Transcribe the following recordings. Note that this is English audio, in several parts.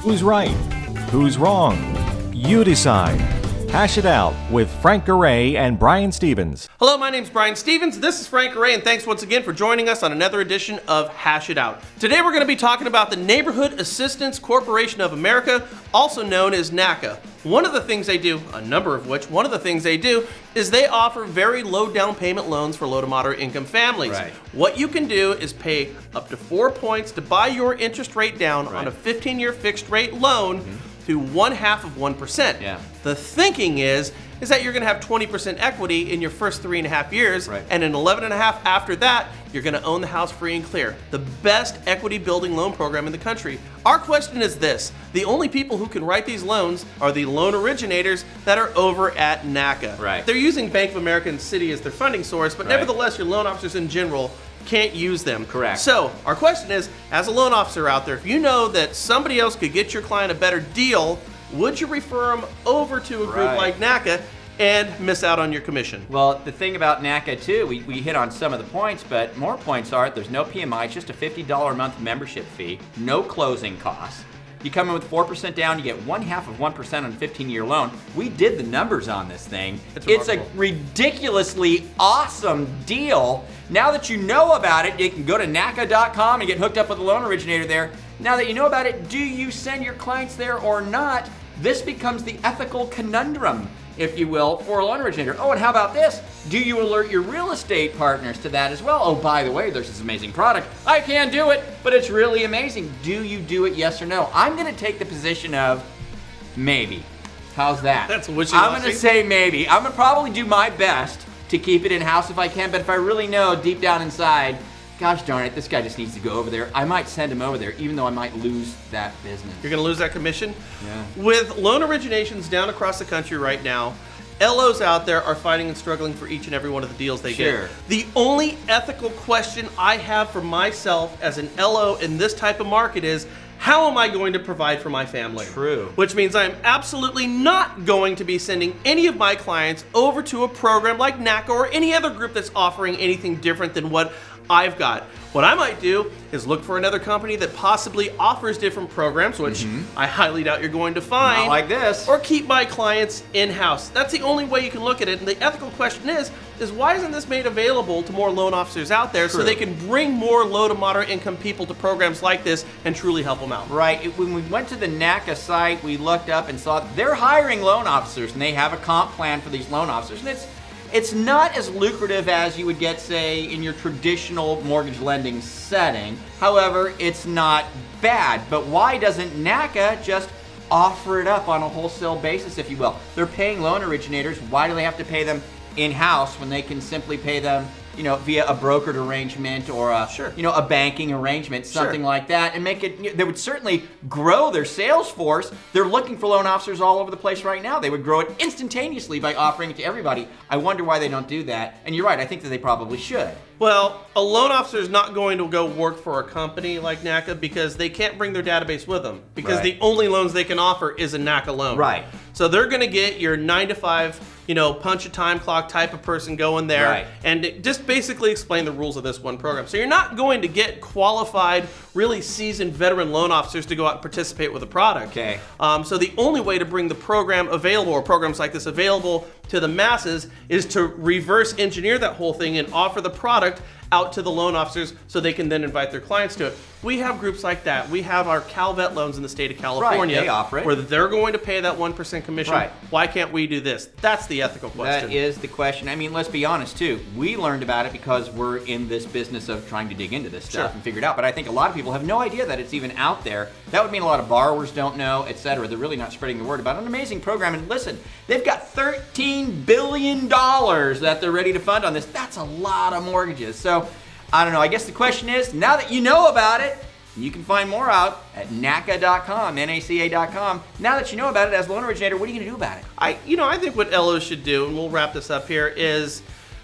Who's right? Who's wrong? You decide. Hash it out with Frank Garay and Brian Stevens. Hello, my name's Brian Stevens. This is Frank Garay, and thanks once again for joining us on another edition of Hash It Out. Today we're going to be talking about the Neighborhood Assistance Corporation of America, also known as NACA. One of the things they do, is they offer very low down payment loans for low to moderate income families. Right. What you can do is pay up to 4 points to buy your interest rate down on a 15-year fixed rate loan to 0.5%. Yeah. The thinking is that you're going to have 20% equity in your first 3.5 years, and in 11.5 after that, you're going to own the house free and clear. The best equity building loan program in the country. Our question is this: the only people who can write these loans are the loan originators that are over at NACA. Right. They're using Bank of America and Citi as their funding source, but nevertheless, your loan officers in general can't use them. Correct. So our question is, as a loan officer out there, if you know that somebody else could get your client a better deal, would you refer them over to a group like NACA and miss out on your commission? Well, the thing about NACA too, we hit on some of the points, but more points are there's no PMI, it's just a $50 a month membership fee, no closing costs. You come in with 4% down, you get 0.5% on a 15-year loan. We did the numbers on this thing. It's a ridiculously awesome deal. Now that you know about it, you can go to NACA.com and get hooked up with a loan originator there. Now that you know about it, do you send your clients there or not? This becomes the ethical conundrum, if you will, for a loan originator. Oh, and how about this? Do you alert your real estate partners to that as well? Oh, by the way, there's this amazing product. I can do it, but it's really amazing. Do you do it, yes or no? I'm going to take the position of maybe. How's that? That's wishy-washy. I'm going to say maybe. I'm going to probably do my best to keep it in-house if I can, but if I really know deep down inside, gosh darn it, this guy just needs to go over there, I might send him over there, even though I might lose that business. You're going to lose that commission? Yeah. With loan originations down across the country right now, LOs out there are fighting and struggling for each and every one of the deals they get. The only ethical question I have for myself as an LO in this type of market is, how am I going to provide for my family? True. Which means I'm absolutely not going to be sending any of my clients over to a program like NACA or any other group that's offering anything different than what I've got. What I might do is look for another company that possibly offers different programs, which I highly doubt you're going to find. Not like this. Or keep my clients in-house. That's the only way you can look at it. And the ethical question is why isn't this made available to more loan officers out there so they can bring more low to moderate income people to programs like this and truly help them out? Right. When we went to the NACA site, we looked up and saw they're hiring loan officers, and they have a comp plan for these loan officers. And it's not as lucrative as you would get, say, in your traditional mortgage lending setting. However, it's not bad. But why doesn't NACA just offer it up on a wholesale basis, if you will? They're paying loan originators. Why do they have to pay them in-house when they can simply pay them, via a brokered arrangement or a banking arrangement, something like that, and make it, they would certainly grow their sales force. They're looking for loan officers all over the place right now. They would grow it instantaneously by offering it to everybody. I wonder why they don't do that. And you're right, I think that they probably should. Well, a loan officer is not going to go work for a company like NACA because they can't bring their database with them, because the only loans they can offer is a NACA loan. Right. So they're going to get your 9 to 5, punch a time clock type of person going there and just basically explain the rules of this one program. So you're not going to get qualified, really seasoned veteran loan officers to go out and participate with a product. Okay. So the only way to bring the program available, or programs like this available to the masses, is to reverse engineer that whole thing and offer the product out to the loan officers so they can then invite their clients to it. We have groups like that. We have our CalVet loans in the state of California. They offer it. Where they're going to pay that 1% commission. Why can't we do this? That's the ethical question. That is the question. I mean, let's be honest too. We learned about it because we're in this business of trying to dig into this stuff and figure it out. But I think a lot of people have no idea that it's even out there. That would mean a lot of borrowers don't know, etc. They're really not spreading the word about an amazing program. And listen, they've got $13 billion that they're ready to fund on this. That's a lot of mortgages. So I don't know. I guess the question is, now that you know about it, you can find more out at NACA.com, NACA.com. Now that you know about it as a loan originator, what are you going to do about it? I think what LOs should do, and we'll wrap this up here, is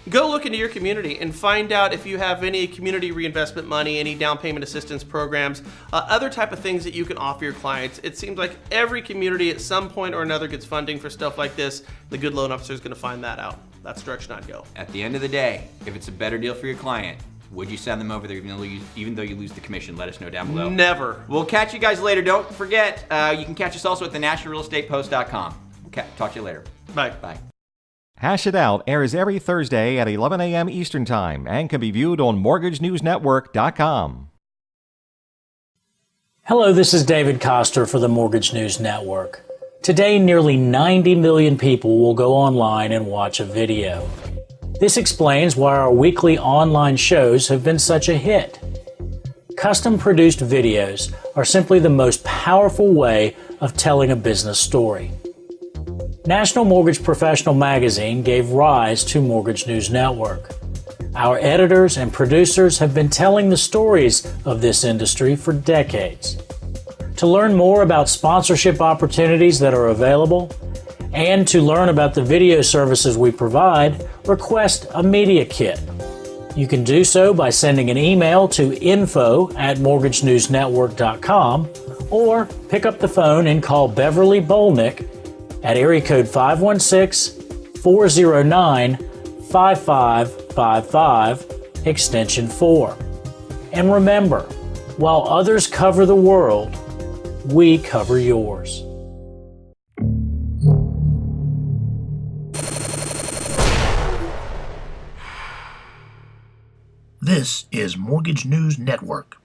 go look into your community and find out if you have any community reinvestment money, any down payment assistance programs, other type of things that you can offer your clients. It seems like every community at some point or another gets funding for stuff like this. The good loan officer is going to find that out. That's the direction I'd go. At the end of the day, if it's a better deal for your client, Would you send them over there even though you lose the commission? Let us know down below. Never. We'll catch you guys later. Don't forget, you can catch us also at thenationalrealestatepost.com. Okay, talk to you later. Bye. Bye. Hash It Out airs every Thursday at 11 a.m. Eastern Time and can be viewed on mortgagenewsnetwork.com. Hello, this is David Koster for the Mortgage News Network. Today, nearly 90 million people will go online and watch a video. This explains why our weekly online shows have been such a hit. Custom-produced videos are simply the most powerful way of telling a business story. National Mortgage Professional Magazine gave rise to Mortgage News Network. Our editors and producers have been telling the stories of this industry for decades. To learn more about sponsorship opportunities that are available and to learn about the video services we provide, request a media kit. You can do so by sending an email to info@mortgagenewsnetwork.com or pick up the phone and call Beverly Bolnick at area code 516-409-5555, extension 4. And remember, while others cover the world, we cover yours. This is Mortgage News Network.